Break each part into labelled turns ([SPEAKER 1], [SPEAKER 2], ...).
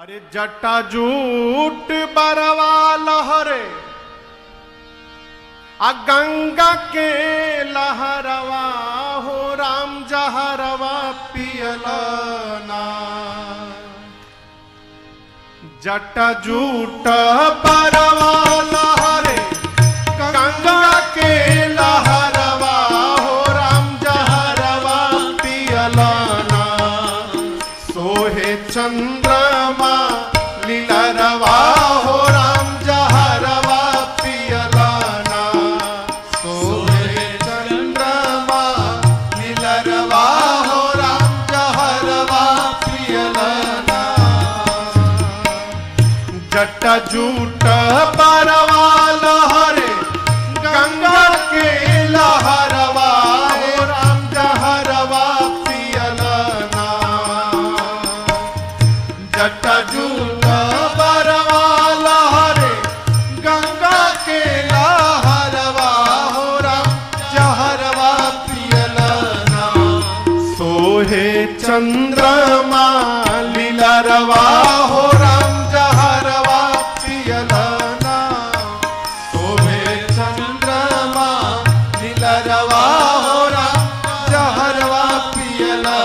[SPEAKER 1] अरे जटा जूट बरवा लहरे आ गंगा के लहरवा हो राम जहरवा पियलना। जटा जूट बरवा लहरे गंगा के लहरवा हो राम जहरवा पियलना। सोहे चंद्रमा लीलरवा हो राम जहरवा पियलना। सोहे चंद्रमा लीलरवा हो राम जहरवा पियलना। जटा जूट बरवा लहरे गंगा के लहरवा हो राम जहरवा पियलना। जटा जूट बरवा लहरे गंगा के लहरवा हो राम जहरवा पियलना। सोहे चंद्रमा लीलरवा हो राम जहरवा पियलना। सोहे चंद्रमा लीलरवा हो राम जहरवा पियलना।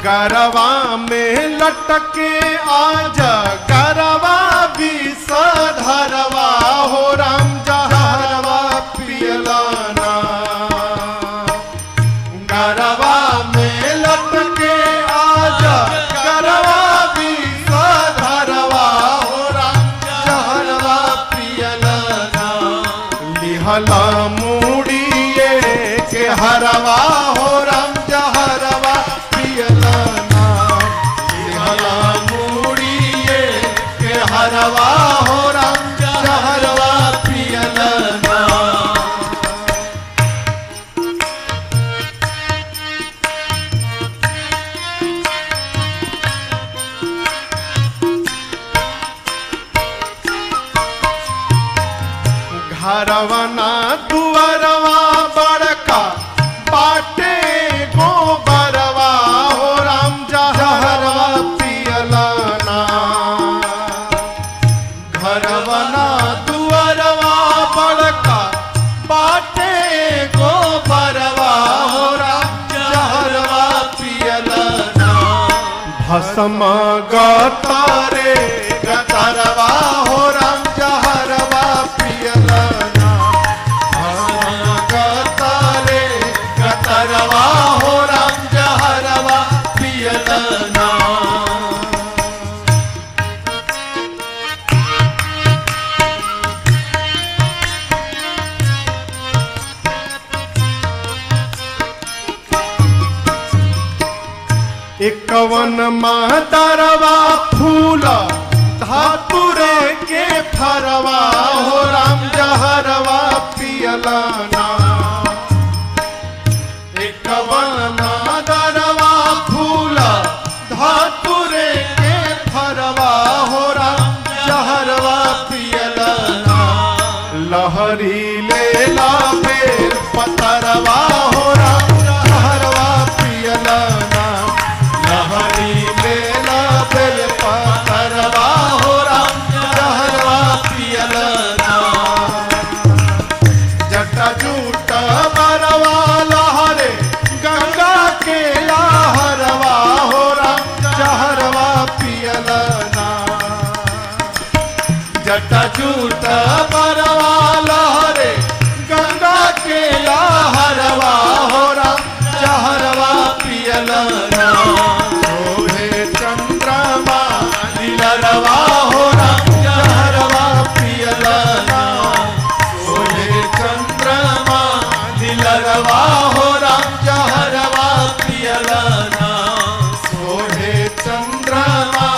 [SPEAKER 1] गरवा में लटके आज गरवा विषधरवा हो राम जहरवा पियलना। गरवा में लटके आज गरवा विषधरवा हो राम जहरवा पियलना। लिहला मुड़िए के हरवा हो राम जहरवा पियलना। लिहला मुड़िए के हरवा हो राम जहरवा पियलना। घरवना दुअरवा बड़का बाटे गोबरवा हो राम जहरवा पियलना। घरवना दुअरवा बड़का बाटे गोबरवा हो राम जहरवा पियलना। भस्म गतरे गतरवा हो राम जहरवा पियलना। भस्म गतरे गतरवा हो राम जहरवा पियलना। एकवन मातरवा फूल धातुरे के फरवा हो राम जहरवा पियलना। एकवन मातरवा फूल धातुरे के फरवा हो राम जहरवा पियलना। लहरी लेला बेल पतरवा हो राम जहरवा पियलना। लहरी लेला बेल पतरवा हो राम जहरवा पियलना। जटा जूट बरवा लहरे गंगा के लहरवा हो राम जहरवा पियलना। जटा जूट बरवा लहरे गंगा के लहरवा हो राम जहरवा पियलना। सोहे चंद्रमा लीलरवा हो राम जहरवा पियलना। सोहे चंद्रमा लीलरवा हो राम जहरवा पियलना। सोहे चंद्रमा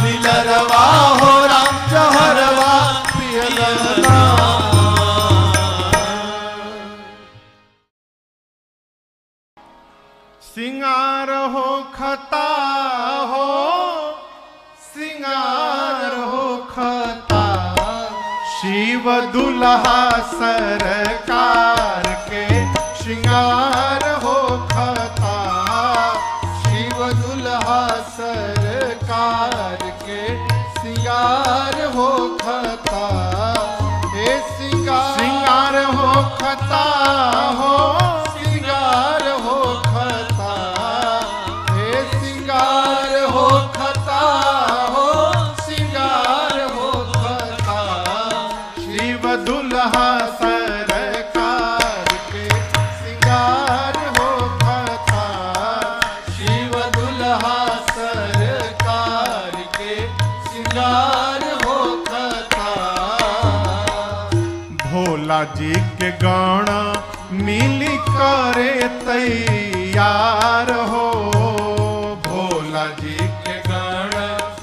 [SPEAKER 1] लीलरवा हो राम जहरवा पियलना। सिंगार हो खता हो सिंगार शिव दुल्हा सरकार के श्रृंगार हो खता। शिव दुल्हा सरकार के श्रृंगार हो खता। हे श्रृंगार हो खता हो, श्रृंगार हो खता। हे श्रृंगार हो खता हो, श्रृंगार हो खता। शिव दुल्हा सरकार के श्रृंगार हो खता। शिव दुल्हा सरकार के श्रृंगार हो खता। भोला जी के गण मिली करे तैयार हो। भोला जी के गण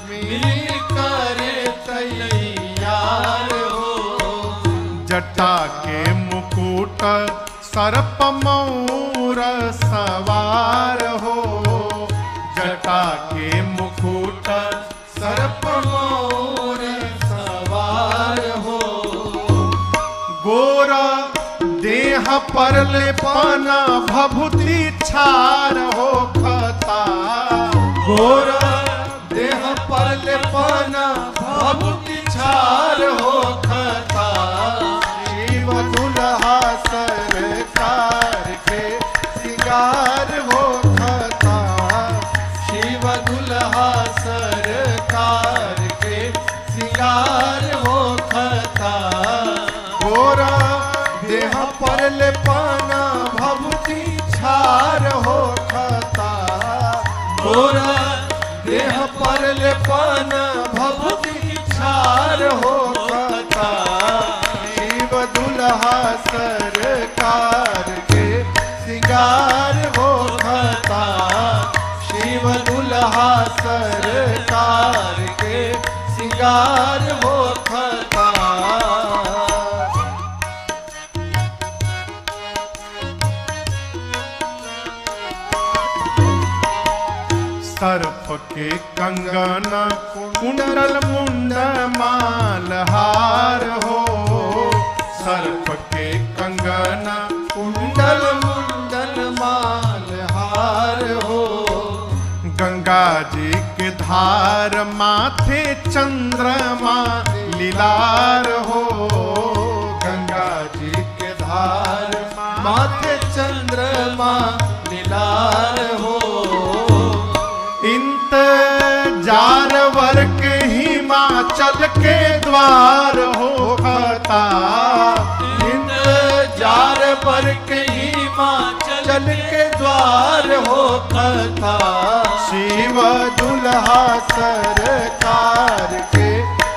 [SPEAKER 1] मिली करे तैयार हो। जटा के मुकुट सर्प मौर सवार हो। जटा के मुकुट सर्प मौर सवार हो। गोरा देह पर लेपना भभूति छार हो खता। गोरा देह पर लेपना भभूति छार हो खता। शिव दुल्हा सरकार के श्रृंगार हो खता। शिव दुल्हा सरकार के श्रृंगार हो खता। गोरा देह पर लेपना भभूति छार हो खता। गोरा देह पर लेपना भभूति छार हो खता। शिव दुल्हा सरकार के श्रृंगार हो खता। शिव दुल्हा सरकार के श्रृंगार हो खता। सर्प के कंगन कुंडल मुंड मालहार हो। सर्प के कंगन कुंडल मुंडल मालहार हो। गंगा जी के धार माथे चंद्रमा लीलार हो। गंगा जी के धार माथे चंद्रमा लीलार हो। इंतजार वर्ग हिमाचल के द्वार हो खता। इंतजार वर्ग हिमाचल के द्वार हो खता। शिव दुल्हा सरकार के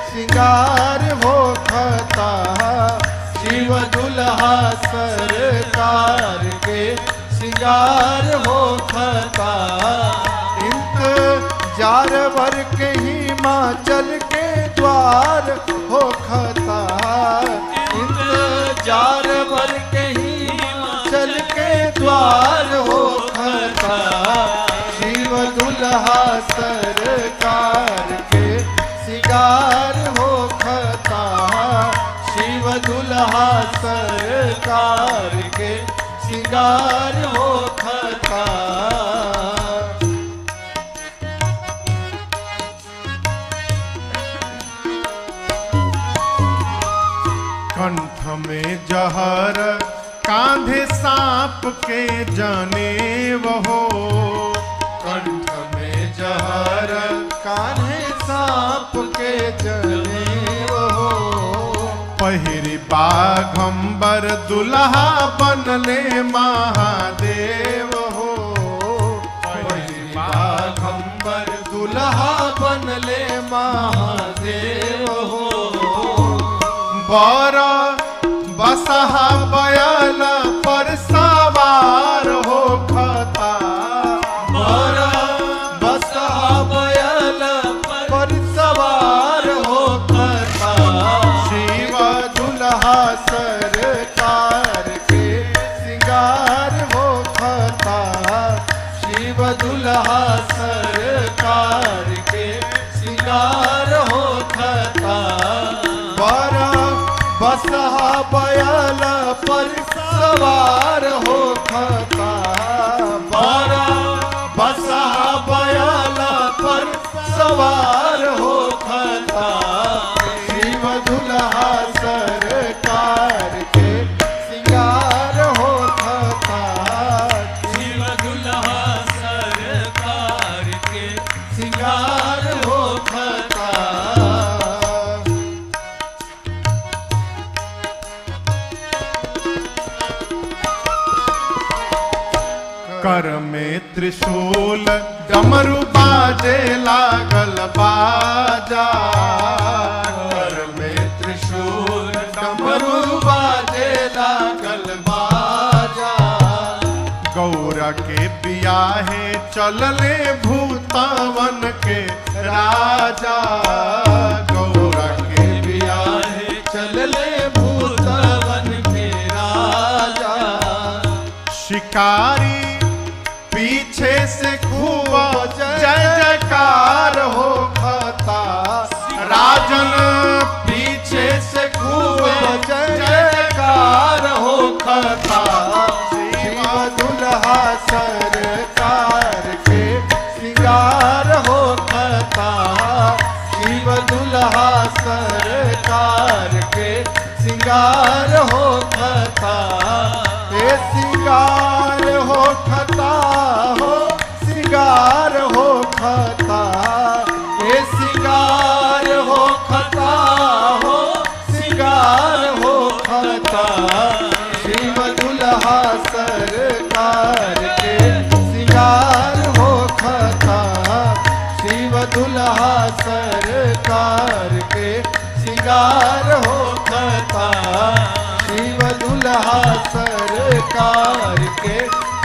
[SPEAKER 1] श्रृंगार हो खता। शिव दुल्हा सरकार के श्रृंगार हो खता। इंतजार वर्ग हिमाचल के द्वार हो खता। इंतजार वर्ग हिमाचल के द्वार हो खता। शिव दुल्हा सरकार के श्रृंगार हो खता। शिव दुल्हा सरकार के श्रृंगार हो खता। कंठ में जहर कांधे सांप के जनेव हो। कंठ में जहर कांधे सांप के जनेव हो। पहिरी बाघंबर दुल्हा बनले महादेव हो। पहिरी बाघंबर दुल्हा बनले महादेव हो। बर बसहा बैल पर सवार हो खता। बर बसहा बैल पर सवार हो खता। शिव दुल्हा सरकार के श्रृंगार हो खता। शिव दुल्हा सरकार के श्रृंगार हो खता। बर बयाला पर सवार हो खता बारा बसा बयाला पर सवार हो खता शिव दुल्हा सरकार के सिंगार हो खता
[SPEAKER 2] शिव दुल्हा सरकार के
[SPEAKER 1] सिंगार हो खता कर में त्रिशूल डमरू बाजे लागल बाजा कर में त्रिशूल डमरू बाजे लागल बाजा गौरा के बियाहे चलले भूतावन के राजा गौरा के बियाहे चलले भूतावन के राजा शिकारी पीछे से खूब जय जयकार हो खता राजन पीछे से खूब जय जयकार हो खता शिव दुल्हा सरकार के सिंगार हो खता शिव दुल्हा सरकार के सिंगार हो खता हे सिंगार हो खता हो सिंगार हो खता हे सिंगार हो खता हो सिंगार हो खता शिव दुल्हा सरकार के सिंगार हो खता शिव दुल्हा सरकार के सिंगार हो खता शिव दुल्हा सरकार के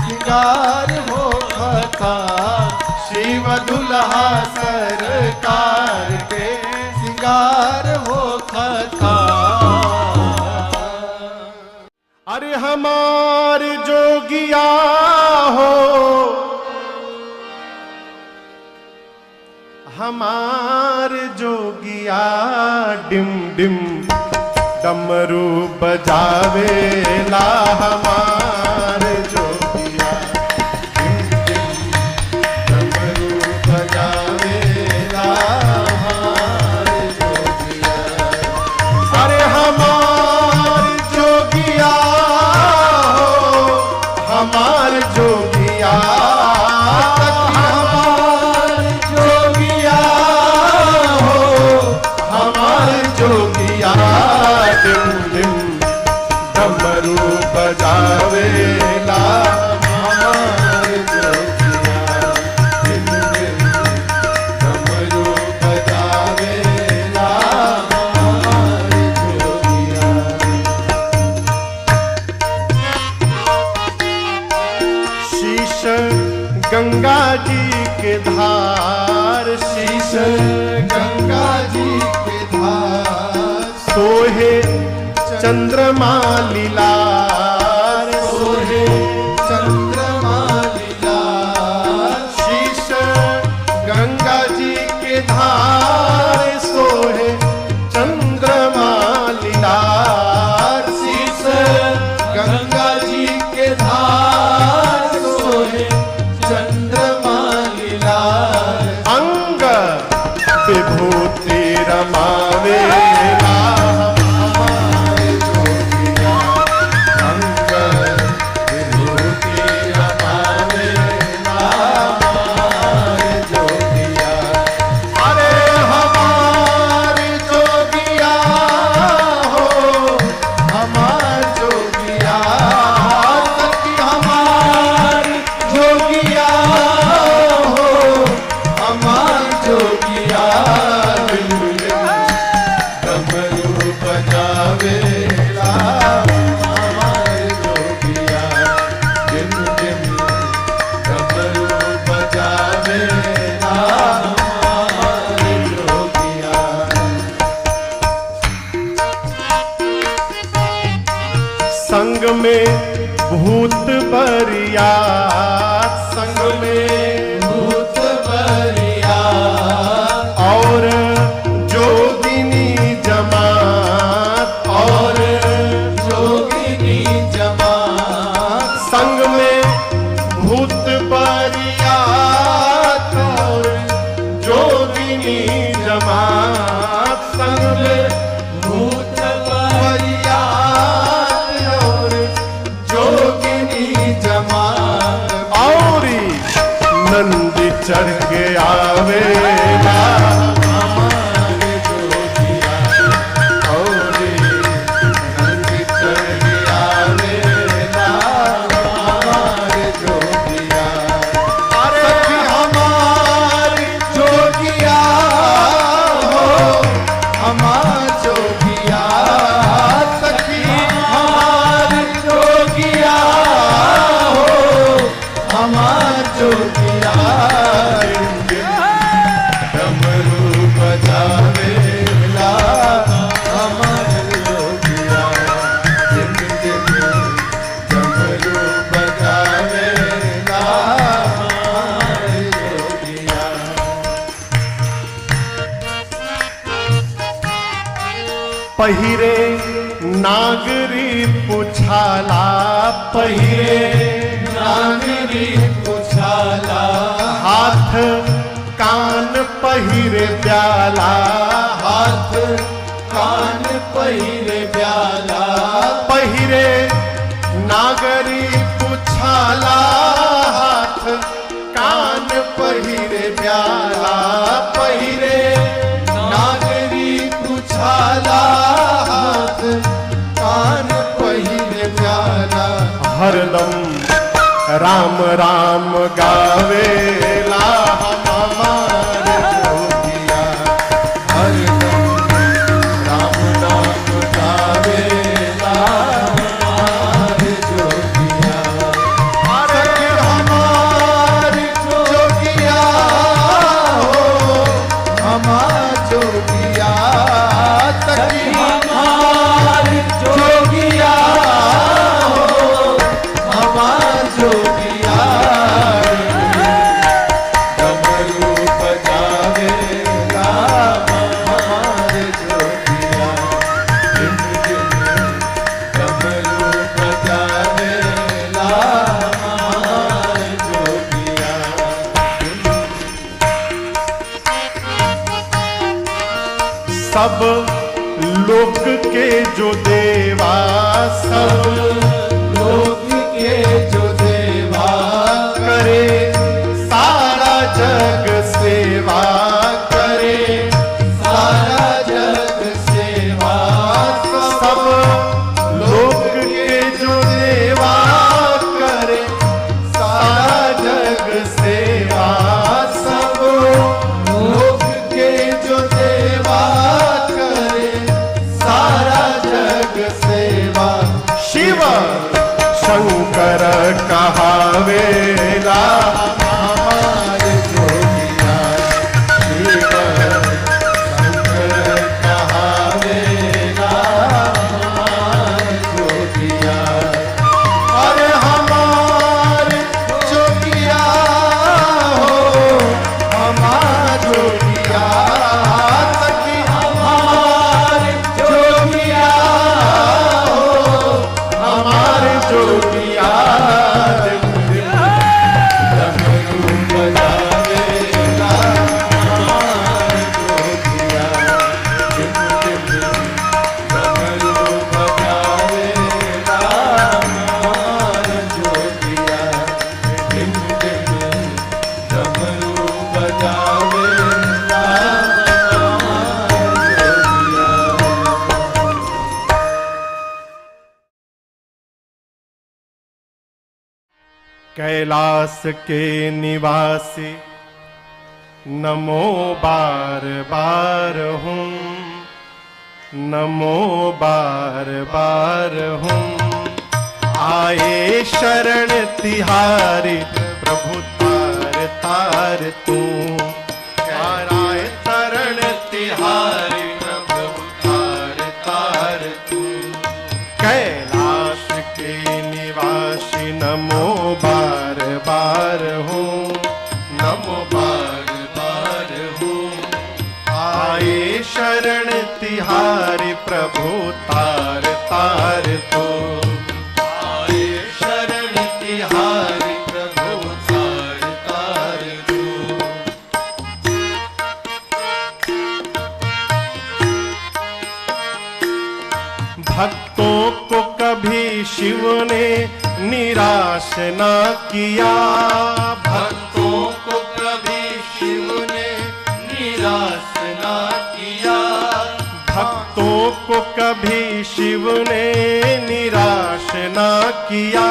[SPEAKER 1] सिंगार हो खता शिव दुल्हा सरकार के सिंगार हो खता अरे हमार जोगिया हो हमार जोगिया डिम डिम डमरू बजावेला हमार जोगिया डिम डिम डमरू बजावेला हमार जोगिया अरे हमार जोगिया हो हमार जोगिया हमार जोगिया हो हमार जोगिया डिम डिम डमरू बजावेला हमार जोगिया डिम डिम डमरू बजावेला हमार जोगिया शीश गंगा जी के धार शीश गंगा जी के धार सोहे चंद्रमा लीलार सोहे चंद्रमा लीलार शीश गंगा जी के धार सोहे चंद्रमा लीलार शीश गंगा जी के धार सोहे चंद्रमा लीलार अंग विभूति रमावेला हमार जोगिया अंग विभूति रमावेला हमार जोगिया अरे हमार जोगिया हो हमार जोगिया सखी हमार जोगिया हो हमार जोगिया डमरू बजावेला हमार जोगिया डिम डिम डमरू बजावेला हमार जोगिया संग में भूत बरियात संग में भूत बरियात और जोगिनी जमात और संग में
[SPEAKER 2] भूत
[SPEAKER 1] बरियात और जोगिनी जमात औरी नंदी चढ़ के आवेला हमारे जोगिया औरी नंदी चढ़ के आवेला हमारे जोगिया अरे हमारी जोगिया हो हमार जोगिया सखी हमारी जोगिया हो हमार जोगिया डमरू बजावेला हमार जोगिया डमरू बजावेला हमार जोगिया पहिरे नागरी पुछाला पहिरे
[SPEAKER 2] नागरी पुछाला
[SPEAKER 1] हाथ कान पहिरे प्याला
[SPEAKER 2] हाथ कान पहिरे प्याला
[SPEAKER 1] पहिरे नागरी पुछाला हाथ कान पहिरे प्याला पहिरे
[SPEAKER 2] नागरी पुछाला हाथ कान पहिरे प्याला
[SPEAKER 1] हरदम राम राम गावेला हमार जोगिया हरदम राम नाम गावेला हमार जोगिया अरे हमार जोगिया हो हमार जोगिया सखी
[SPEAKER 2] हमार
[SPEAKER 1] जोगिया हो हमार जोगिया डमरू बजावेला हमार जोगिया डमरू बजावेला हमार जोगिया सब लोक के जो देवा सब
[SPEAKER 2] लोक के जो देवा
[SPEAKER 1] करे सारा जग सेवा करे
[SPEAKER 2] सारा जग सेवा
[SPEAKER 1] सब लोक के जो देवा करे सारा जग सेवा सब
[SPEAKER 2] लोक के जो देवा
[SPEAKER 1] करे सारा जग सेवा शिव शंकर कहावेला हमार जोगिया शिव शंकर कहावेला हमार जोगिया अरे हमार जोगिया हो हमार जोगिया सखी हमार जोगिया हो हमार जोगिया डमरू बजावेला हमार जोगिया डमरू बजावेला हमार जोगिया डमरू बजावेला हमार जोगिया कैलाश के निवासी नमो बार बार हूँ नमो बार बार हूँ आए शरण तिहारी प्रभु तार तार तू आए शरण तिहारी प्रभु तार तार तू कैलाश के निवासी नमो बार बार हूँ नमो बार बार हूँ आए शरण तिहारी प्रभु तार तार तू आए शरण तिहारी प्रभु तार तार तू भक्तों को कभी शिव ने निराश ना किया,
[SPEAKER 2] भक्तों को कभी शिव ने निराश ना किया,
[SPEAKER 1] भक्तों को कभी शिव ने निराश ना किया,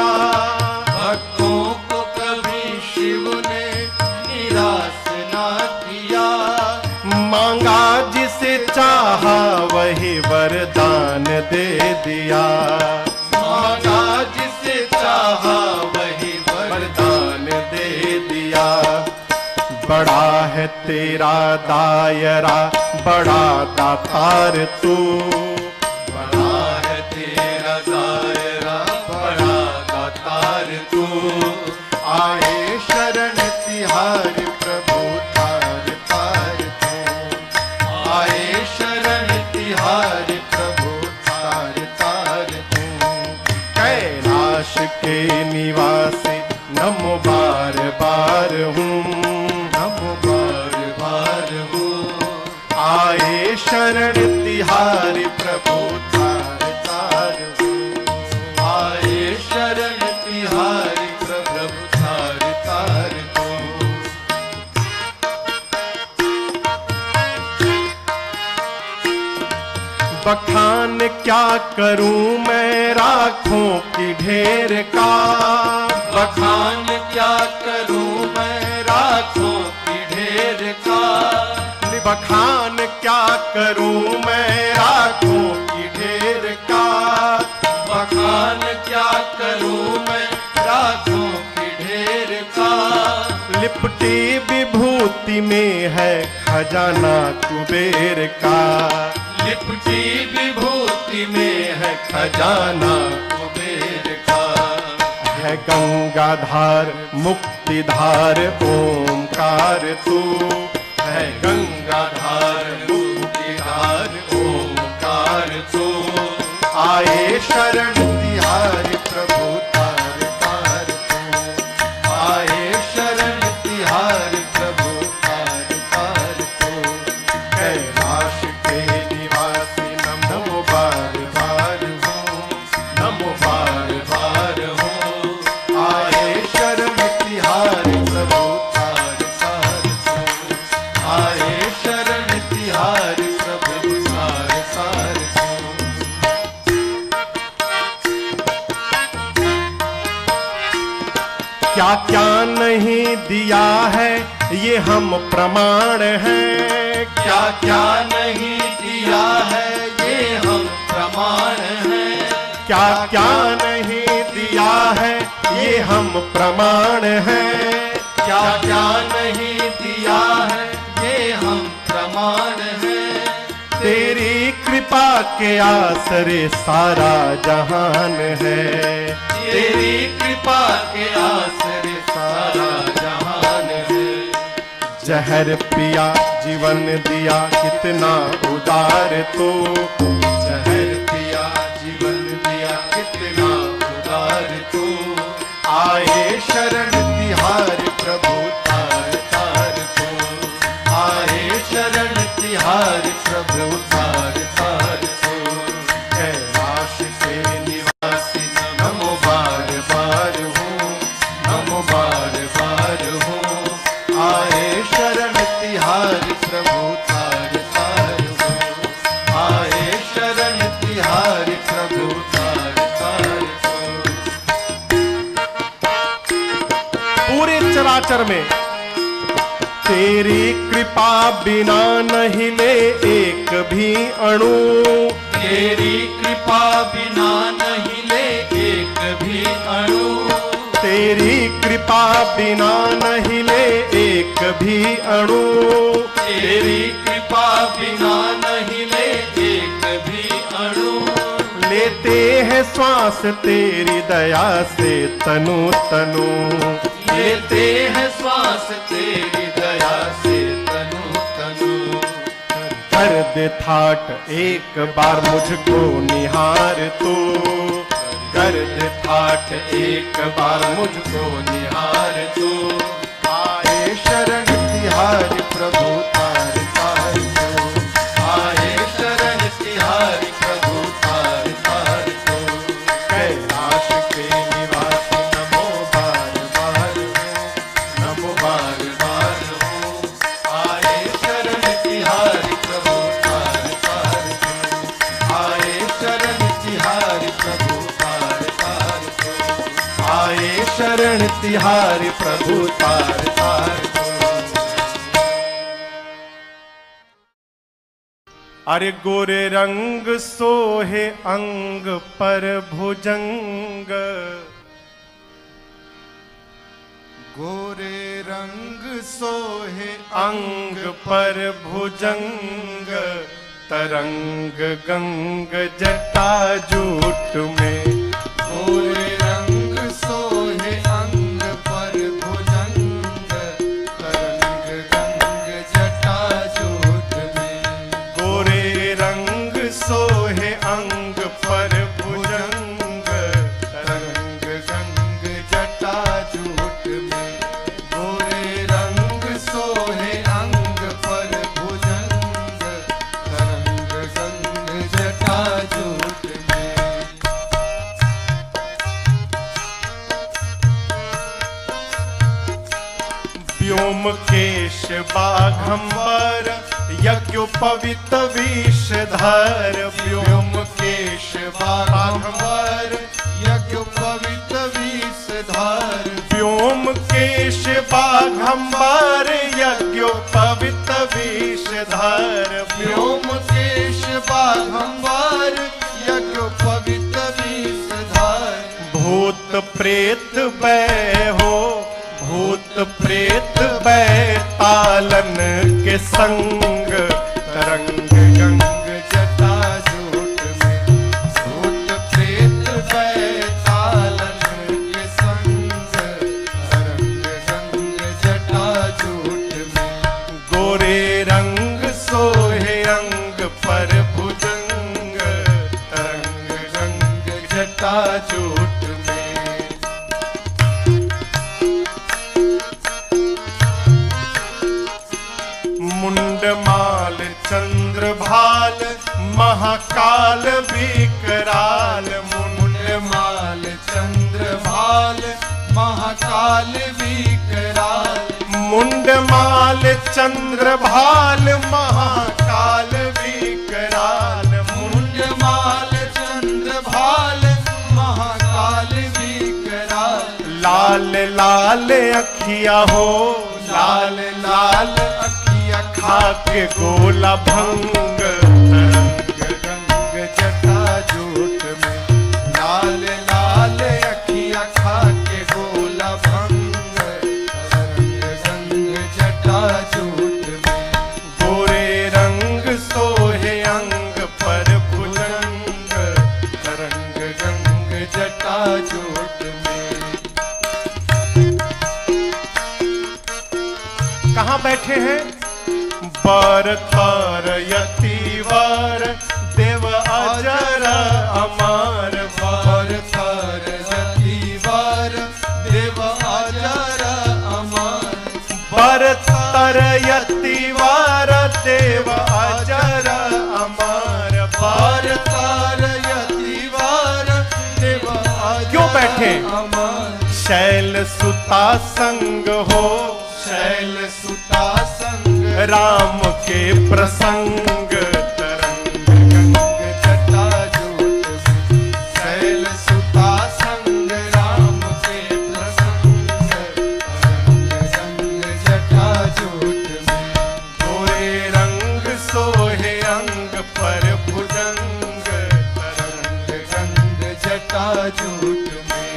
[SPEAKER 2] भक्तों को कभी शिव ने निराश ना किया।
[SPEAKER 1] मांगा जिसे चाहा वही वरदान दे दिया,
[SPEAKER 2] मांगा जिसे चाहा वही
[SPEAKER 1] वरदान दे दिया। बड़ा है तेरा दायरा बड़ा दातार तू,
[SPEAKER 2] बड़ा है तेरा दायरा बड़ा दातार तू।
[SPEAKER 1] आए शरण तिहारी प्रभु तार तार तू,
[SPEAKER 2] आए शरण तिहारी प्रभु
[SPEAKER 1] तार तार तू। कैलाश के निवासी नमो बार बार हूँ,
[SPEAKER 2] नमो बार बार हूँ।
[SPEAKER 1] आए शरण तिहारी प्रभु तार तार हूँ,
[SPEAKER 2] आए शरण तिहारी प्रभु तार तार तू।
[SPEAKER 1] बखान क्या करूं मैं राखों की ढेर का,
[SPEAKER 2] बखान क्या करूं मैं राखों की ढेर का,
[SPEAKER 1] बखान क्या करूं मैं राखों की ढेर का,
[SPEAKER 2] बखान क्या करूं मैं राखों की ढेर का।
[SPEAKER 1] लिपटी विभूति में है खजाना कुबेर का,
[SPEAKER 2] लिपटी विभूति में है खजाना कुबेर का।
[SPEAKER 1] है गंगाधार मुक्तिधार ओमकार तू,
[SPEAKER 2] है गंगाधार मुक्तिधार ओमकार तू।
[SPEAKER 1] आए शरण तिहारी प्रभु तार तार तू,
[SPEAKER 2] आए शरण तिहारी प्रभु तार तार तू।
[SPEAKER 1] कैलाश के निवासी नमो बार बार हूँ,
[SPEAKER 2] नमो बार बार हूँ।
[SPEAKER 1] आए शरण तिहारी प्रभु
[SPEAKER 2] तार तार तू। आए शरण तिहारी प्रभु तार तार तू।
[SPEAKER 1] क्या क्या नहीं दिया है ये हम प्रमाण हैं,
[SPEAKER 2] क्या क्या नहीं दिया है ये हम प्रमाण हैं।
[SPEAKER 1] क्या क्या नहीं दिया है ये हम प्रमाण हैं,
[SPEAKER 2] क्या क्या नहीं दिया है ये हम प्रमाण हैं।
[SPEAKER 1] तेरी कृपा के आसरे सारा जहान है,
[SPEAKER 2] तेरी कृपा के आसरे सारा जहान है।
[SPEAKER 1] जहर पिया जीवन दिया कितना उदार तो,
[SPEAKER 2] जहर पिया जीवन दिया कितना उदार तू।
[SPEAKER 1] आए शरण तिहारी प्रभु
[SPEAKER 2] तार तार तू। आए शरण तिहारी प्रभु तार तार तू।
[SPEAKER 1] कैलाश के निवासी
[SPEAKER 2] नमो बार बार हूँ, नमो बार बार हूँ। आए शरण तिहारी प्रभु तार तार हूँ। आए शरण तिहारी प्रभु तार तार हूँ।
[SPEAKER 1] पूरे चराचर में तेरी कृपा बिना नहीं ले एक भी अणु,
[SPEAKER 2] तेरी कृपा बिना नहीं ले एक भी अणु।
[SPEAKER 1] तेरी कृपा बिना नहीं ले एक भी अणु,
[SPEAKER 2] तेरी कृपा बिना नहीं ले एक भी अणु।
[SPEAKER 1] लेते हैं श्वास तेरी दया से तनु तनु,
[SPEAKER 2] लेते हैं श्वास तेरी दया से तनु तनु।
[SPEAKER 1] कर दे थाट एक बार मुझको निहार तू,
[SPEAKER 2] कर दे ठाठ एक बार मुझको निहार तू।
[SPEAKER 1] आए शरण तिहारी प्रभु तार तार तू,
[SPEAKER 2] आए शरण तिहारी प्रभु तार तार
[SPEAKER 1] तिहारी प्रभु तार तार। अरे गोरे रंग सोहे अंग पर भुजंग,
[SPEAKER 2] गोरे रंग सोहे
[SPEAKER 1] अंग पर भुजंग, तरंग गंग जटा जूट में।
[SPEAKER 2] गोरे रंग सोहे अंग पर भुजंग, तरंग गंग जटा जूट में।
[SPEAKER 1] गोरे रंग सोहे अंग पर भुजंग, तरंग
[SPEAKER 2] गंग जटा जूट में। गोरे रंग सोहे अंग पर भुजंग, तरंग गंग जटा जूट में।
[SPEAKER 1] व्योमकेश बाघंबर यज्ञोपवीत विषधर।
[SPEAKER 2] व्योमकेश बाघंबर यज्ञोपवीत विषधर।
[SPEAKER 1] व्योमकेश बाघंबर यज्ञोपवीत विषधर।
[SPEAKER 2] व्योमकेश बाघंबर यज्ञोपवीत विषधर।
[SPEAKER 1] भूत प्रेत वै हो, भूत प्रेत बैतालन के संग, तरंग गंग
[SPEAKER 2] जटा जूट में। भूत प्रेत बैतालन के संग, तरंग गंग जटा जूट में।
[SPEAKER 1] गोरे रंग सोहे अंग पर भुजंग, तरंग गंग जटा जूट में। मुंडमाल चंद्रभाल महाकाल विकराल।
[SPEAKER 2] मुंडमाल चंद्रभाल महाकाल विकराल।
[SPEAKER 1] मुंडमाल चंद्रभाल महाकाल विकराल।
[SPEAKER 2] मुंडमाल चंद्रभाल महाकाल विकराल।
[SPEAKER 1] लाल लाल अखिया हो,
[SPEAKER 2] लाल लाल अखिया
[SPEAKER 1] खाके गोला भंग,
[SPEAKER 2] तरंग गंग जटा जूट में। लाल लाल अखिया खाके गोला भंग, तरंग गंग जटा जूट में।
[SPEAKER 1] गोरे रंग सोहे अंग पर भुजंग,
[SPEAKER 2] तरंग गंग जटा जूट में।
[SPEAKER 1] कहाँ बैठे हैं? बर तर यतिवर देव अजर अमर।
[SPEAKER 2] बर तर यतिवर देव अजर अमर।
[SPEAKER 1] बर तर यतिवर देव अजर अमर।
[SPEAKER 2] बर तर यतिवर देव अजर
[SPEAKER 1] क्यों बैठे?
[SPEAKER 2] अमर।
[SPEAKER 1] शैल सुता संग हो,
[SPEAKER 2] शैल सुता संग
[SPEAKER 1] राम के प्रसंग,
[SPEAKER 2] तरंग गंग जटा जूट में। शैल सुता संग राम के प्रसंग, तरंग गंग जटा जूट में।
[SPEAKER 1] गोरे रंग सोहे अंग पर भुजंग,
[SPEAKER 2] तरंग गंग जटा जूट में।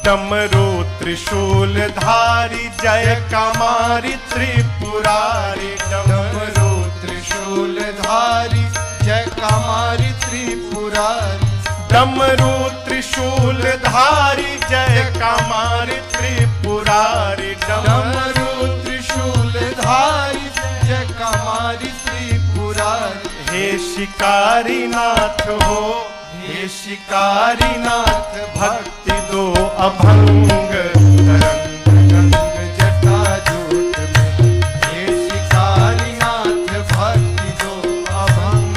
[SPEAKER 1] डमरू त्रिशूल धारी जय कमारी त्रिपुरारी।
[SPEAKER 2] डमरू त्रिशूल धारी जय कमारी त्रिपुरारी।
[SPEAKER 1] डमरू त्रिशूल धारी जय कमारी त्रिपुरारी।
[SPEAKER 2] डमरू त्रिशूल धारी जय कमारी त्रिपुरारी।
[SPEAKER 1] हे शिकारी नाथ हो,
[SPEAKER 2] हे शिकारी नाथ
[SPEAKER 1] भक्ति दो अभंग,
[SPEAKER 2] तरंग गंग जटा जूट में। हे शिकारी नाथ भक्ति दो अभंग,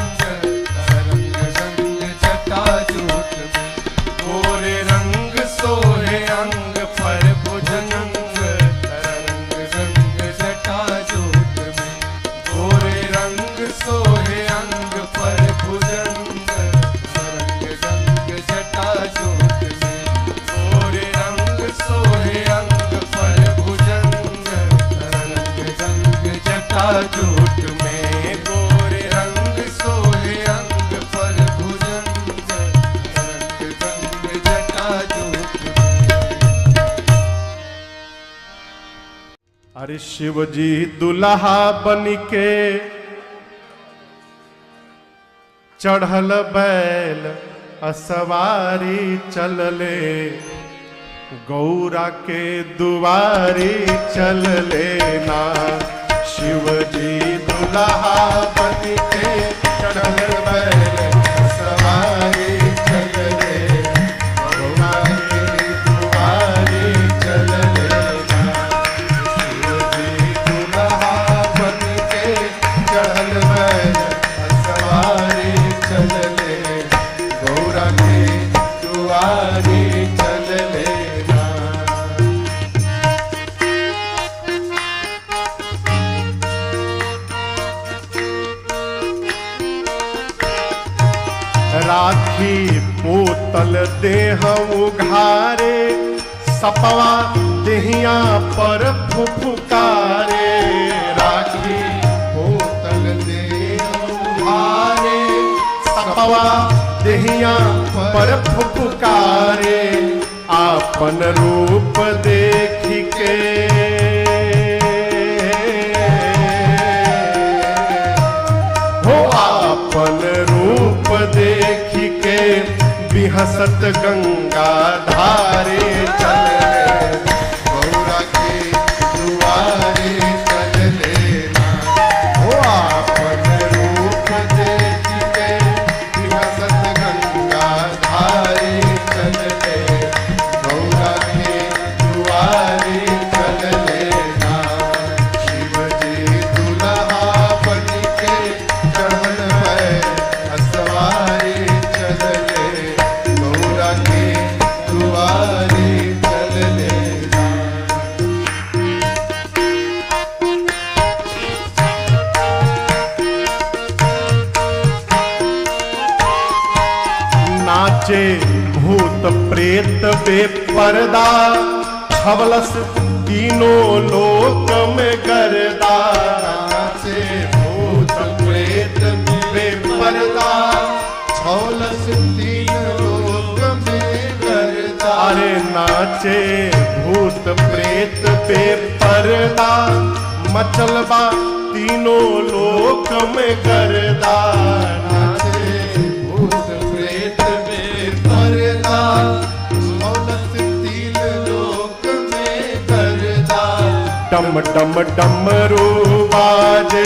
[SPEAKER 2] तरंग गंग जटा जूट में।
[SPEAKER 1] गोरे रंग सोहे अंग पर भुजंग,
[SPEAKER 2] तरंग गंग जटा जूट में। गोरे रंग सोहे अंग पर भुजंग, जटाजूट में गोरे रंग सोहे अंग पर भुजंग रंग रंग जटाजूट में।
[SPEAKER 1] अरे शिव जी दुल्हा बन के चढ़ल बैल असवारी चलले, गौरा के दुआरी चल लेना। शिव जी दुल्हा बन के चढ़ल बैल असवारी चलले, गौरा के दुआरी चल लेना। शिव जी दुल्हा बन के चढ़ल बैल असवारी चलले, गौरा के दुआरी चल लेना। राखी बोतल देह उघारे, सपवा देहिया पर फुफुकारे। राखी
[SPEAKER 2] बोतल देह उघारे,
[SPEAKER 1] सपवा देहिया पर फुफुकारे। आपन रूप देखी के हो, आपन रूप देखी के बिहसत गंगा धारे चले,
[SPEAKER 2] गौरा के दुआरे चल लेना।
[SPEAKER 1] हो आपन
[SPEAKER 2] रूप देख के विहसत गंगा धारे चल ले, गौरा के दुआरे चल लेना। शिव जी दुल्हा बन के चढ़ल बैल असवारी चल ले, गौरा के दुआरे चल लेना।
[SPEAKER 1] नाचे भूत प्रेत बेपर्दा, छवलस तीनों लोक में गर्दा।
[SPEAKER 2] नाचे भूत प्रेत बेपर्दा, छौलस तीन लोक में गर्दा।
[SPEAKER 1] अरे नाचे भूत प्रेत बेपर्दा, मचलबा तीनों लोक में गर्दा।
[SPEAKER 2] नाचे भूत प्रेत बेपर्दा, छौलस तीन लोक में गर्दा।
[SPEAKER 1] डम डम डमरू बाजे,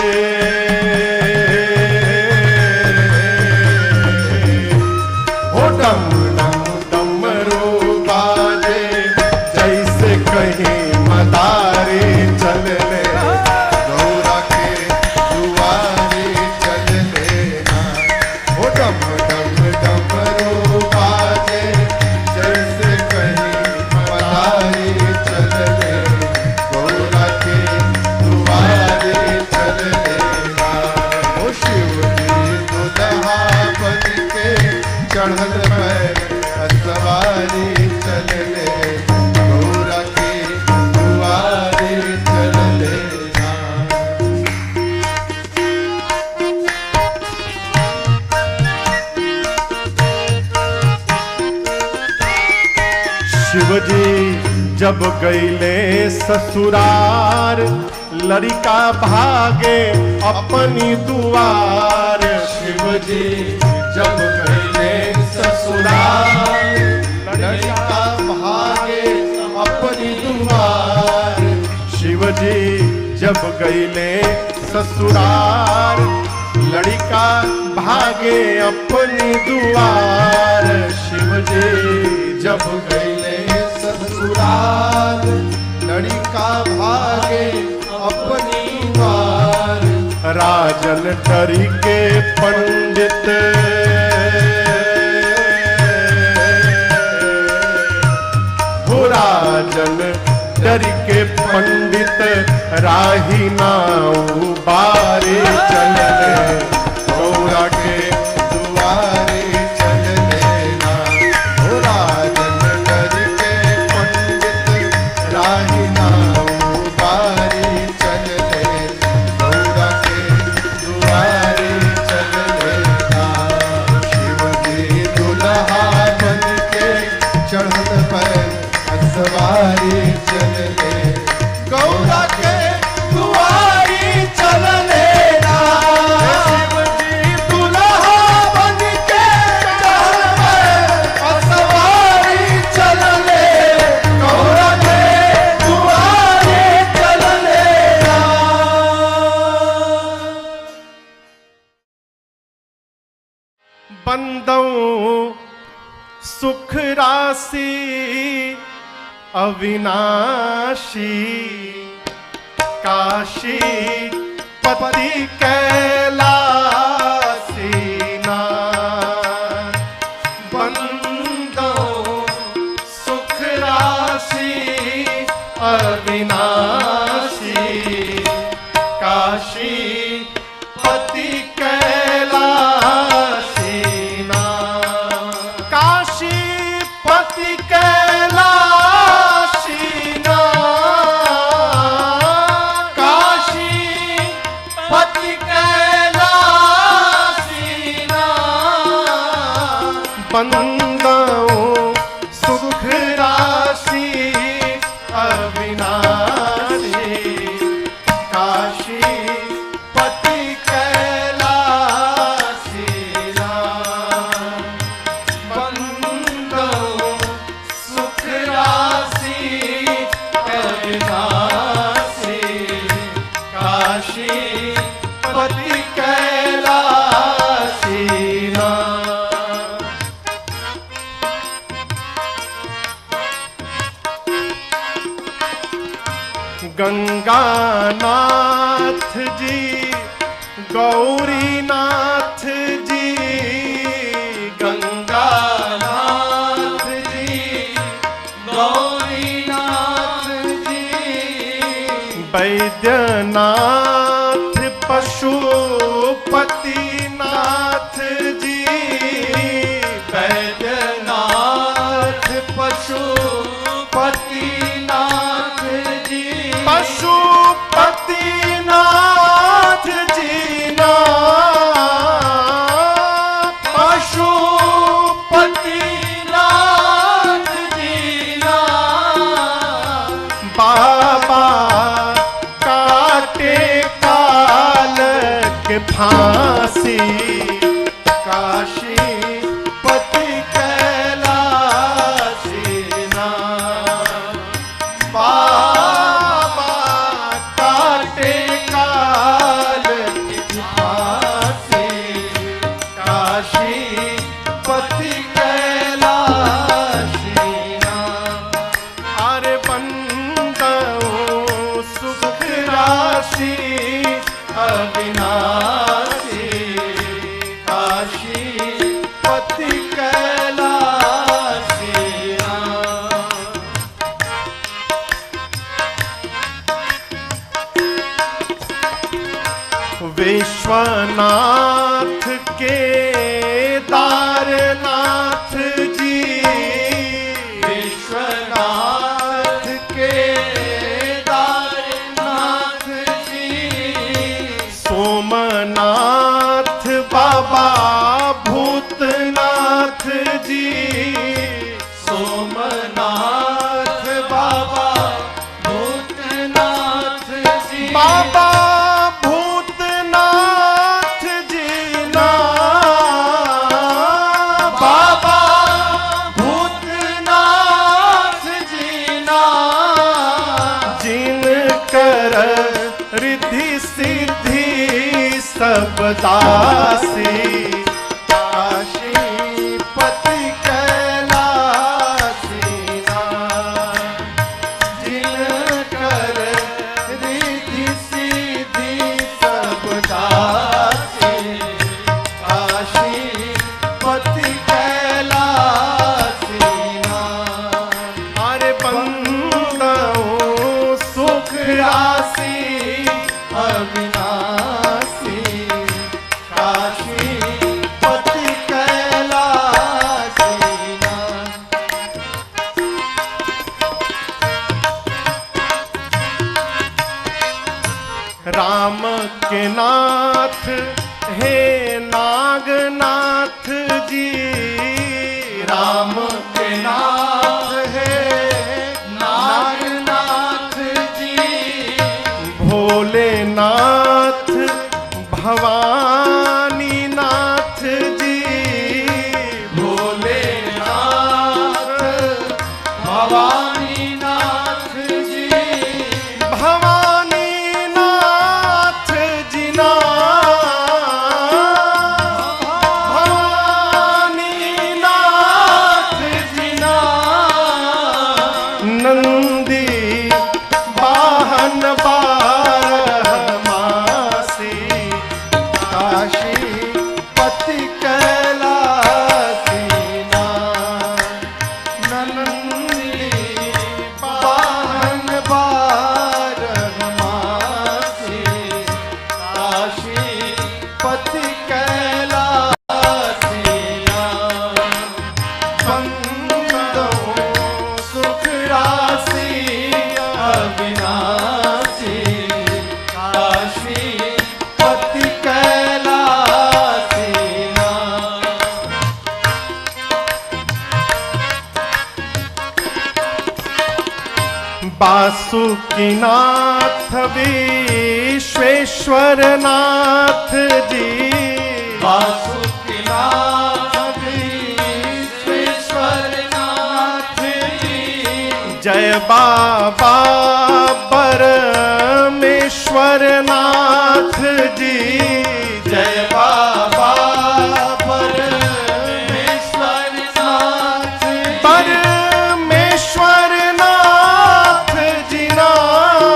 [SPEAKER 1] हो डम डम डमरू बाजे, जैसे कहीं मदारी चल ले,
[SPEAKER 2] गौरा के दुआरे चल लेना।
[SPEAKER 1] हो डम
[SPEAKER 2] डम डमरू बाजे, जैसे कहीं मदारी चल ले, गौरा के दुआरे चल लेना। ओ शिव जी दुल्हा बन के चढ़ल बैल असवारी चल ले, गौरा के दुआरे चल लेना।
[SPEAKER 1] शिव जी जब गईले ससुरार, लड़का भागे अपनी दुआर।
[SPEAKER 2] शिव जी जब गए ससुराल, लड़का भागे अपनी दुआर।
[SPEAKER 1] शिव जी जब गईले ससुरार, लड़का भागे अपनी दुआर।
[SPEAKER 2] शिव जी जब गए ससुराल, लड़का भागे अपनी दुआर।
[SPEAKER 1] राजन डरी के पंडित, हो राजन डरी के पंडित, राही नाऊ बारे चलने, गौरा के
[SPEAKER 2] दुआरे चल लेना। ओ राजन डर के पंडित, राही नाऊ बारी चल ले, गौरा
[SPEAKER 1] अविनाशी काशी पति कैलासी नाथ बंदो सुख राशि अविनाशी काशी पति कैलासी नाथ काशी पति कैलासी नाथ
[SPEAKER 2] काशी पति कैलासी नाथ
[SPEAKER 1] बंदो सुख राशि अविनाशी काशी पति कैलासी नाथ
[SPEAKER 2] बंदो सुख राशि अविनाशी काशी पति कैलासी नाथ
[SPEAKER 1] गंगानाथ जी गौरीनाथ जी
[SPEAKER 2] गंगानाथ जी गौरीनाथ जी
[SPEAKER 1] वैद्यनाथ पशुपतिनाथ जी
[SPEAKER 2] वैद्यनाथ पशुपतिनाथ जी
[SPEAKER 1] पशुपतिनाथ जी नाथ
[SPEAKER 2] पशुपतिनाथ जी नाथ
[SPEAKER 1] बाबा काटे काल के फांसी काशी पति कैलासी नाथ बाबा काटे काल की फांसी काशी पति कैलासी नाथ अरे बंदो सुख राशि अविनाशी काशी पति कैलासी नाथ विश्वनाथ केदारनाथ जी
[SPEAKER 2] विश्वनाथ केदारनाथ जी
[SPEAKER 1] सोमनाथ बाबा भूतनाथ जी
[SPEAKER 2] सोमनाथ बाबा भूतनाथ जी
[SPEAKER 1] बाबा भूतनाथ जी नाथ
[SPEAKER 2] बाबा भूतनाथ जी नाथ
[SPEAKER 1] जिनकर रिद्धि सिद्धि सब दासी काशी पति कैलासी नाथ
[SPEAKER 2] जिनकर रिद्धि सिद्धि सब दासी काशी पति कैलासी नाथ
[SPEAKER 1] अरे बंदो सुख
[SPEAKER 2] राशि अविनाशी काशी पति कैलासी नाथ
[SPEAKER 1] राम के नाथ हे नागनाथ जी
[SPEAKER 2] राम के नाथ है नागनाथ जी
[SPEAKER 1] भोलेनाथ भवानीनाथ जी
[SPEAKER 2] भोलेनाथ भवानीनाथ जी
[SPEAKER 1] भवानीनाथ जी नाथ। भवानीनाथ जी नाथ। बासुकीनाथ विश्वेश्वर नाथ जी,
[SPEAKER 2] बासुकीनाथ विश्वेश्वर नाथ जी,
[SPEAKER 1] जय बाबा परमेश्वर नाथ जी,
[SPEAKER 2] जय बाबा परमेश्वर नाथ जी,
[SPEAKER 1] परमेश्वर नाथ जी नाम,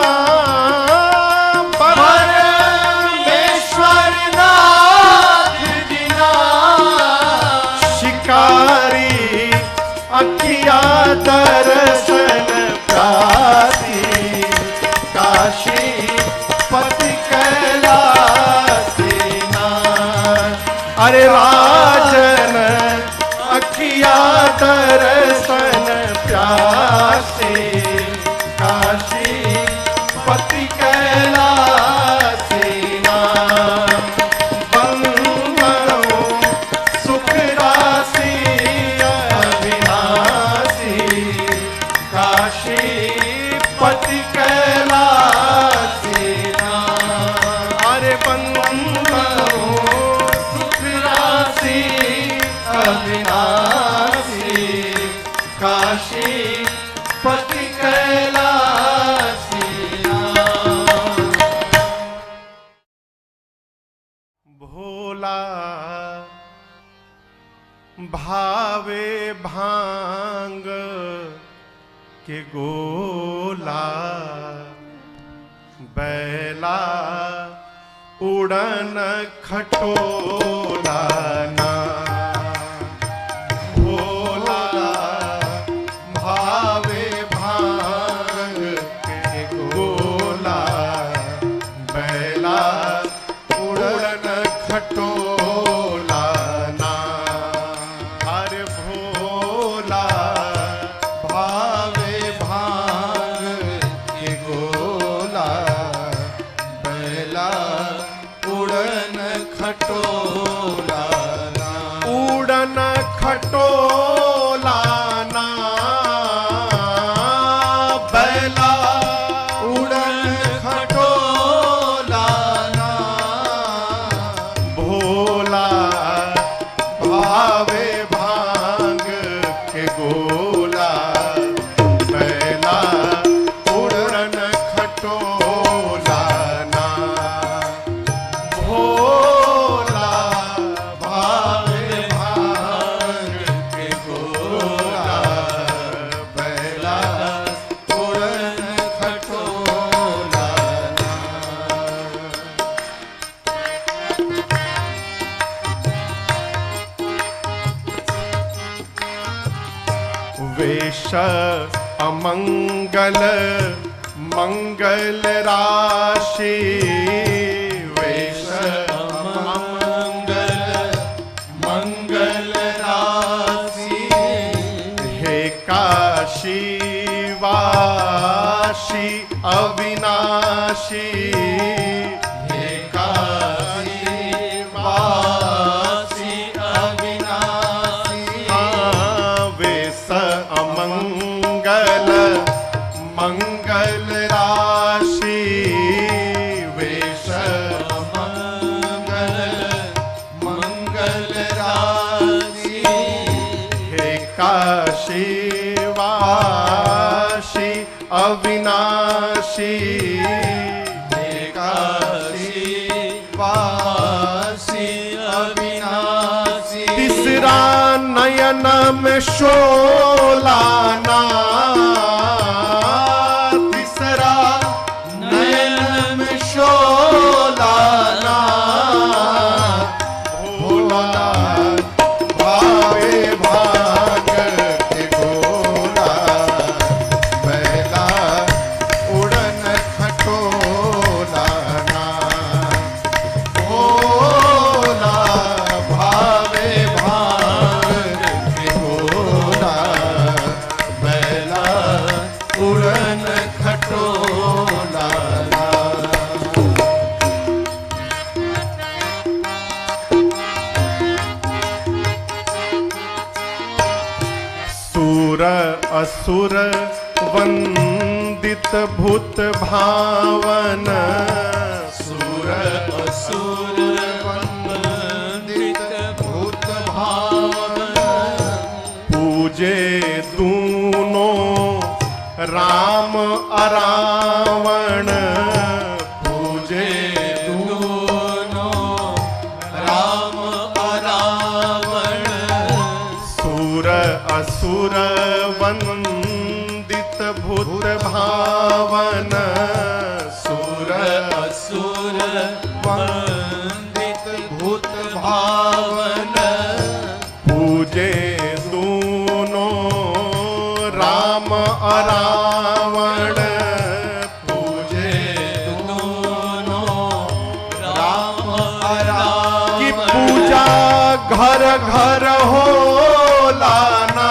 [SPEAKER 2] परमेश्वर नाथ जी नाम,
[SPEAKER 1] शिकारी अखिया दर्शन प्राप्ति, काशी पति कैलासी नाथ। अरे राजन अखिया दर्शन प्यासे, काशी पति कैलासी नाथ। बंदो सुख राशि अविनाशी, काशी पति कैलासी नाथ। अरे बंदो सुख राशि अविनाशी, काशी पति कैलासी नाथ। भोला भावे भांग के गोला, बैला उड़न खटोला ना। भोला भावे भांग के गोला, बैला उड़न खटोला ना। अरे भोला
[SPEAKER 2] भावे भांग के गोला, बैला उड़न खटोला ना,
[SPEAKER 1] उड़न खटोला ना, बैला
[SPEAKER 2] उड़न खटोला ना।
[SPEAKER 1] भोला भावे भांग के गोला, बैला उड़न खटोला ना। भोला
[SPEAKER 2] भावे भांग के गोला, बैला उड़न खटोला ना।
[SPEAKER 1] वेश अमंगल मंगल राशि, वेश
[SPEAKER 2] मंगल मंगल राशि,
[SPEAKER 1] हे काशी वासी अविनाशी,
[SPEAKER 2] हे काशी वासी अविनाशी,
[SPEAKER 1] वेश अमंगल मंगल राशि, वेश
[SPEAKER 2] मंगल मंगल राशि,
[SPEAKER 1] हे काशी वासी अविनाशी,
[SPEAKER 2] हे काशी वासी अविनाशी।
[SPEAKER 1] तीसरा नयन में शोला ना, तीसरा
[SPEAKER 2] नयन में शोला ना।
[SPEAKER 1] भोला भावे भांग के गोला, बैला उड़न खटोला ना। भोला
[SPEAKER 2] भावे भांग के गोला, बैला उड़न खटोला ना।
[SPEAKER 1] सूर असुर वंदित वंदित भूत भावन
[SPEAKER 2] सुर असुर वंदित भूत भावन
[SPEAKER 1] पूजे दूनों राम अरावण
[SPEAKER 2] पूजे दोनों राम अरावण
[SPEAKER 1] सुर असुर वंदित भूत भावन
[SPEAKER 2] सुर असुर वंदित भूत भावन
[SPEAKER 1] पूजे दूनों राम अरावण
[SPEAKER 2] पूजे दोनों राम अरावण
[SPEAKER 1] की पूजा घर घर हो लाना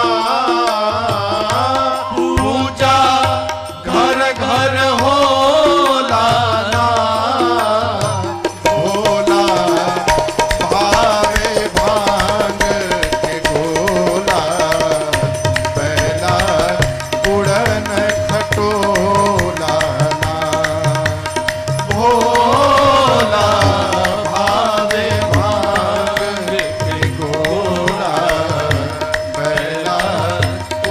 [SPEAKER 2] पूजा घर घर हो लाना
[SPEAKER 1] भोला भावे भांग के गोला पहला उड़न खटोला
[SPEAKER 2] भोला भावे भांग के गोला
[SPEAKER 1] पहला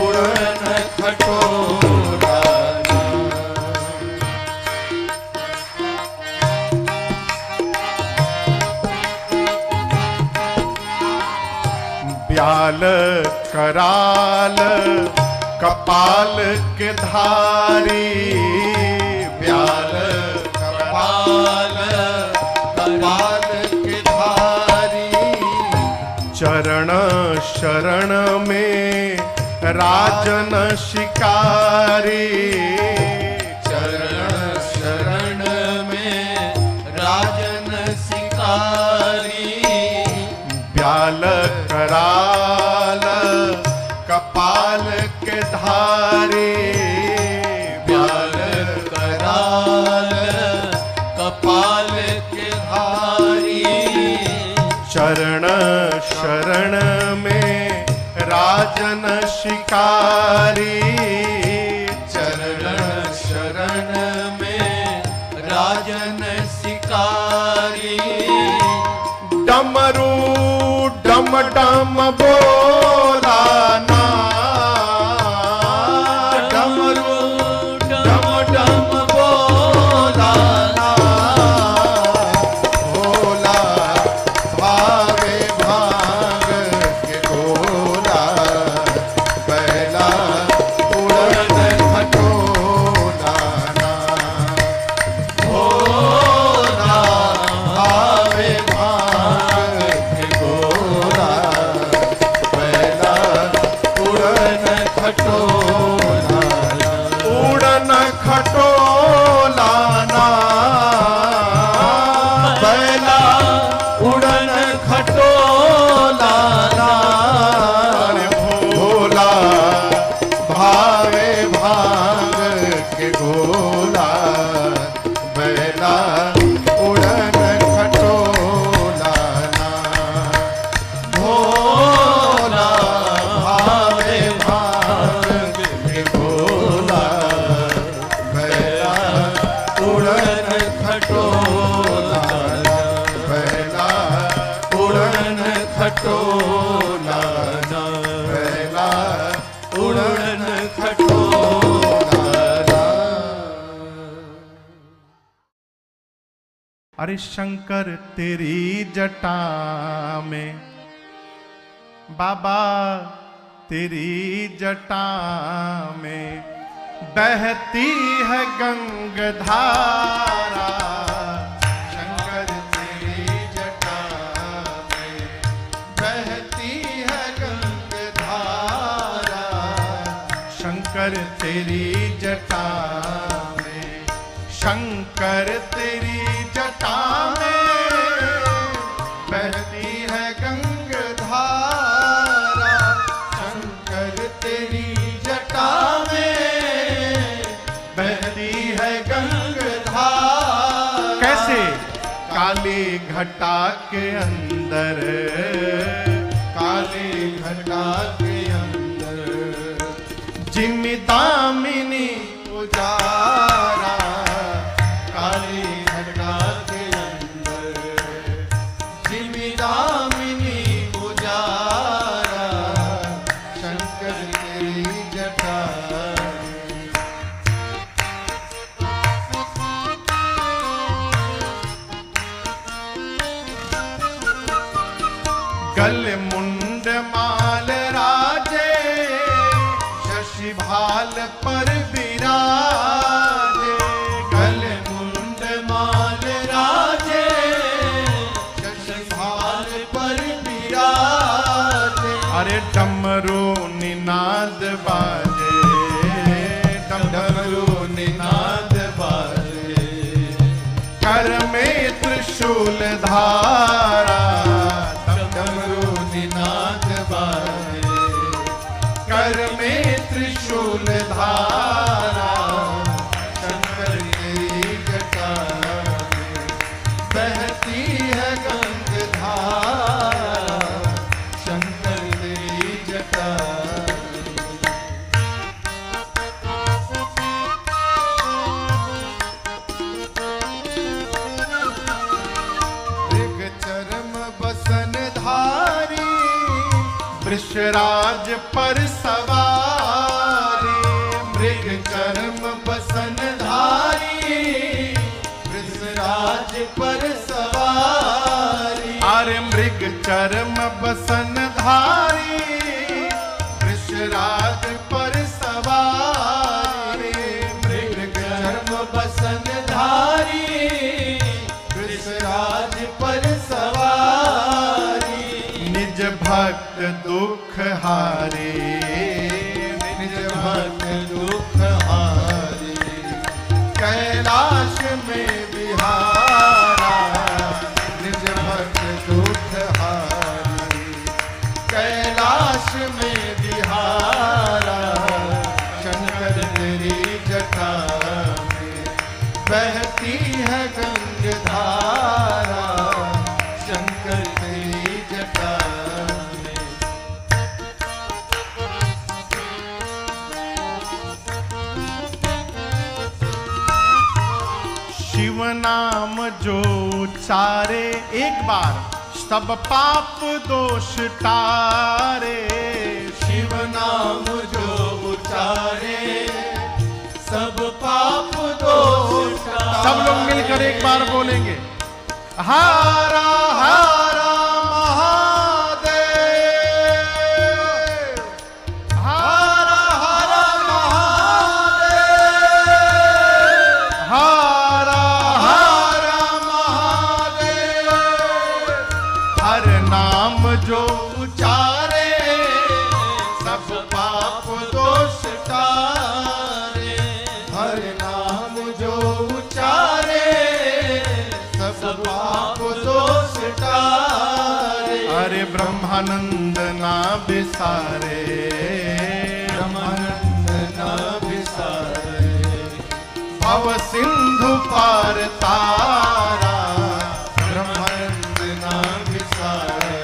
[SPEAKER 2] उड़न खटोला
[SPEAKER 1] ब्याल कराल कपाल के धारी ब्याल
[SPEAKER 2] कपाल कपाल के धारी
[SPEAKER 1] चरण शरण में राजन शिकारी
[SPEAKER 2] चरण शरण में राजन शिकारी
[SPEAKER 1] ब्याल कराल कपाल के धारी
[SPEAKER 2] ब्याल कराल कपाल के धारी
[SPEAKER 1] चरण शरण में राजन शिकारी
[SPEAKER 2] चरण शरण में राजन शिकारी
[SPEAKER 1] डमरू डम डम बोलाना
[SPEAKER 2] डमरू डम डम बोलाना
[SPEAKER 1] भोला भावे भांग के गोला पहला उड़न खटोला
[SPEAKER 2] भोला भावे भांग के गोला
[SPEAKER 1] पहला
[SPEAKER 2] उड़न खटोला
[SPEAKER 1] उड़न खटोला ना
[SPEAKER 2] बैला उड़न खटोला
[SPEAKER 1] अरे भोला भावे भांग के गोला बैला उड़न खटोला ना
[SPEAKER 2] भोला भावे भांग के गोला
[SPEAKER 1] बैला
[SPEAKER 2] उड़न खटोला
[SPEAKER 1] बैला
[SPEAKER 2] उड़न खटोला
[SPEAKER 1] बैला
[SPEAKER 2] उड़न खटोला
[SPEAKER 1] अरे शंकर तेरी जटा में बाबा तेरी जटा में बहती है गंगधारा शंकर तेरी जटा में बहती है गंगधारा शंकर तेरी जटा में शंकर तेरी जटा में बहती है गंगधारा शंकर तेरी जटा में बहती है गंगधारा कैसे काली घटा के अंदर काली घटा के अंदर जिमिदामिनी उजाला
[SPEAKER 2] घटा के अंदर जिमिदामिनी पुजारा शंकर तेरी जटा।
[SPEAKER 1] गल मुंड माल राजे शशि भाल पर विराजे।
[SPEAKER 2] गल मुंड माल राजे शशि भाल पर विराजे।
[SPEAKER 1] अरे डमरू निनाद बाजे,
[SPEAKER 2] डमरू निनाद बाजे।
[SPEAKER 1] कर में त्रिशूल धारा,
[SPEAKER 2] डमरू निनाद बाजे।
[SPEAKER 1] कर में त्रिशूल धारा
[SPEAKER 2] शंकर तेरी जटा में बहती है गंगधारा शंकर तेरी जटा।
[SPEAKER 1] मृग चरम बसन धारी वृषराज पर सवारी।
[SPEAKER 2] मृग चरम बसन धारी वृषराज पर सवारी।
[SPEAKER 1] अरे मृग चरम बसन धारी वृषराज पर सवारी।
[SPEAKER 2] मृग चरम बसन धारी वृषराज पर सवारी।
[SPEAKER 1] निज भक्त दुख हारे,
[SPEAKER 2] निज भक्त दुख हारी।
[SPEAKER 1] कैलाश में विहारा।
[SPEAKER 2] निज भक्त दुख हारी।
[SPEAKER 1] कैलाश में विहारा
[SPEAKER 2] शंकर तेरी जटा में बहती है गंगधारा शंकर तेरी जटा में।
[SPEAKER 1] शिव नाम जो उचारे एक बार सब पाप दोष टारे।
[SPEAKER 2] शिव नाम जो उचारे सब पाप दोष टारे।
[SPEAKER 1] सब लोग मिलकर एक बार बोलेंगे हारा हारा महादेव, हारा हारा महादेव, हारा हारा महादेव। हर नाम जो उचारे सब पाप दोष टारे।
[SPEAKER 2] हर नाम जो उचारे सब पाप दोष टारे।
[SPEAKER 1] अरे ब्रह्मानंद ना बिसारे,
[SPEAKER 2] ब्रह्मानंद ना बिसारे।
[SPEAKER 1] भव सिंधु पार तारा।
[SPEAKER 2] ब्रह्मानंद ना बिसारे।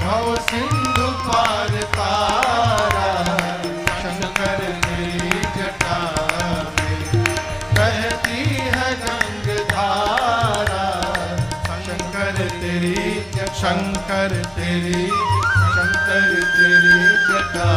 [SPEAKER 2] भव सिंधु पार तारा शंकर तेरी जटा में बहती है गंगधारा शंकर तेरी
[SPEAKER 1] शंकर तेरी
[SPEAKER 2] शंकर तेरी जटा